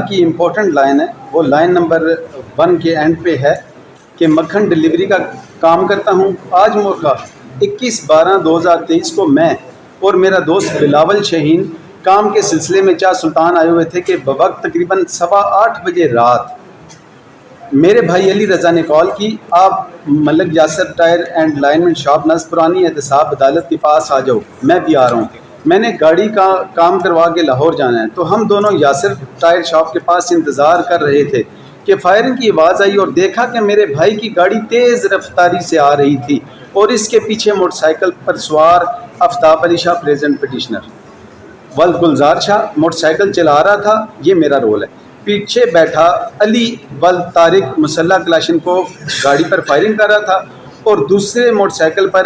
کی important line ہے، وہ لائن نمبر 1 کے اینڈ پہ ہے کہ مکھن ڈلیوری کا کام کرتا ہوں۔ آج موقع 21/12/2023 کو میں اور میرا دوست بلاول شہین کام کے سلسلے میں چاہ سلطان آئے ہوئے تھے کہ بوقت تقریباً 8:15 بجے رات میرے بھائی علی رضا نے کال کی، آپ Malik Yasir tyre and alignment shop نس پرانی احتساب عدالت کے پاس آ جاؤ، میں بھی آ رہا ہوں، میں نے گاڑی کا کام کروا کے لاہور جانا ہے۔ تو ہم دونوں یاسر ٹائر شاپ کے پاس انتظار کر رہے تھے کہ فائرنگ کی آواز آئی اور دیکھا کہ میرے بھائی کی گاڑی تیز رفتاری سے آ رہی تھی اور اس کے پیچھے موٹر سائیکل پر سوار آفتاب علی شاہ پریزنٹ پٹیشنر ولد گلزار شاہ موٹر سائیکل چلا رہا تھا، یہ میرا رول ہے۔ پیچھے بیٹھا علی ولد طارق مسلح کلاشنکوف گاڑی پر فائرنگ کر رہا تھا اور دوسرے موٹر سائیکل پر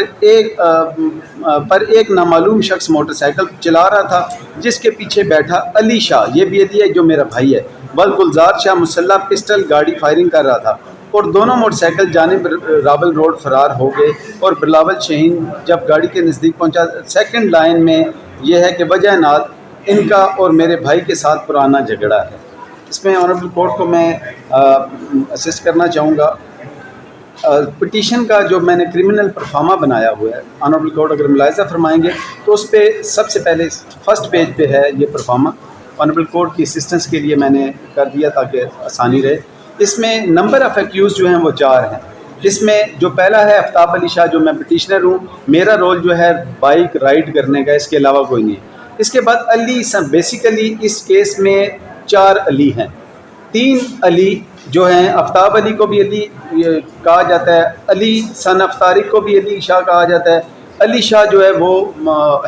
ایک نامعلوم شخص موٹر سائیکل چلا رہا تھا جس کے پیچھے بیٹھا علی شاہ، یہ بھی علی ہے جو میرا بھائی ہے، ولد گلزار شاہ مسلح پسٹل گاڑی فائرنگ کر رہا تھا اور دونوں موٹر سائیکل جانب راول روڈ فرار ہو گئے۔ اور بلاول شہین جب گاڑی کے نزدیک پہنچا، سیکنڈ لائن میں یہ ہے کہ وجہ نات ان کا اور میرے بھائی کے ساتھ پرانا جھگڑا ہے۔ اس میں آنریبل کورٹ کو میں اسسٹ کرنا چاہوں گا۔ پٹیشن کا جو میں نے کرمنل پرفارما بنایا ہوا ہے، آنریبل کورٹ اگر ملاحظہ فرمائیں گے تو اس پہ سب سے پہلے فرسٹ پیج پہ ہے یہ پرفارما، آنریبل کورٹ کی اسسٹنس کے لیے میں نے کر دیا تاکہ آسانی رہے۔ اس میں نمبر آف ایکیوز جو ہیں وہ 4 ہیں، جس میں جو پہلا ہے آفتاب علی شاہ، جو میں پٹیشنر ہوں، میرا رول جو ہے بائک رائڈ کرنے کا، اس کے علاوہ کوئی نہیں ہے۔ اس کے بعد علی بیسیکلی اس کیس میں 4 علی ہیں، 3 علی جو ہیں، آفتاب علی کو بھی علی کہا جاتا ہے، علی سن آف طارق کو بھی علی شاہ کہا جاتا ہے، علی شاہ جو ہے وہ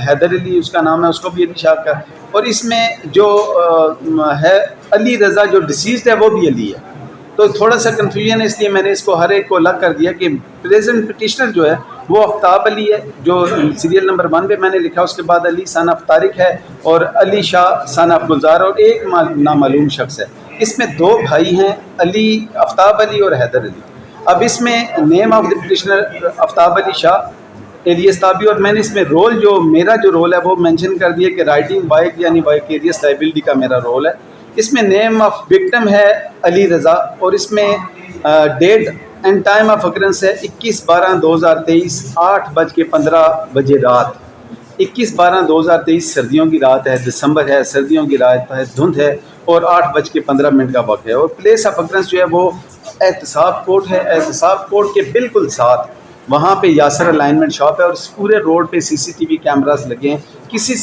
حیدر علی اس کا نام ہے، اس کو بھی علی شاہ کا، اور اس میں جو ہے علی رضا جو ڈیسیزڈ ہے وہ بھی علی ہے۔ تو تھوڑا سا کنفیوژن ہے، اس لیے میں نے اس کو ہر ایک کو الگ کر دیا کہ پریزنٹ پٹیشنر جو ہے وہ آفتاب علی ہے جو سیریل نمبر 1 پہ میں نے لکھا، اس کے بعد علی سن آف طارق ہے اور علی شاہ سن آف گلزار اور ایک نامعلوم شخص ہے۔ اس میں 2 بھائی ہیں، علی آفتاب علی اور حیدر علی۔ اب اس میں name of the petitioner Aftab Ali Shah alias تابی، اور میں نے اس میں رول جو میرا جو رول ہے وہ مینشن کر دیا کہ رائڈنگ بائک یعنی وائکیریس لائبلٹی کا میرا رول ہے۔ اس میں نیم آف وکٹم ہے علی رضا اور اس میں date and time of occurrence ہے 21/12/2023 8:15 رات۔ 21/12/2023 سردیوں کی رات ہے، دسمبر ہے، سردیوں کی رات ہے، دھند ہے اور 8:15 کا وقت ہے، اور پلیس آف اکرنس جو ہے وہ احتساب کورٹ ہے۔ احتساب کورٹ کے بالکل ساتھ وہاں پہ یاسر الائنمنٹ شاپ ہے اور اس پورے روڈ پہ CCTV کیمراز لگے ہیں۔ کسی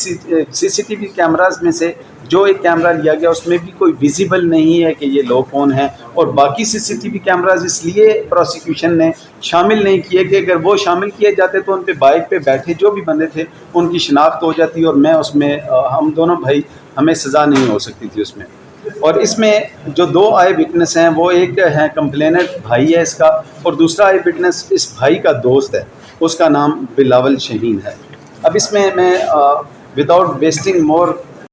CCTV کیمراز میں سے جو ایک کیمرہ لیا گیا اس میں بھی کوئی ویزیبل نہیں ہے کہ یہ لوگ کون ہیں، اور باقی CCTV کیمراز اس لیے پروسیکیوشن نے شامل نہیں کیے کہ اگر وہ شامل کیے جاتے تو ان پہ بائک پہ بیٹھے جو بھی بندے تھے ان کی شناخت ہو جاتی اور میں اس میں ہم دونوں بھائی ہمیں سزا نہیں ہو سکتی تھی اس میں۔ اور اس میں جو 2 آئے وٹنس ہیں وہ ایک ہے کمپلیننٹ بھائی ہے اس کا، اور دوسرا آئے وٹنس اس بھائی کا دوست ہے، اس کا نام بلاول شہین ہے۔ اب اس میں وداؤٹ ویسٹنگ مور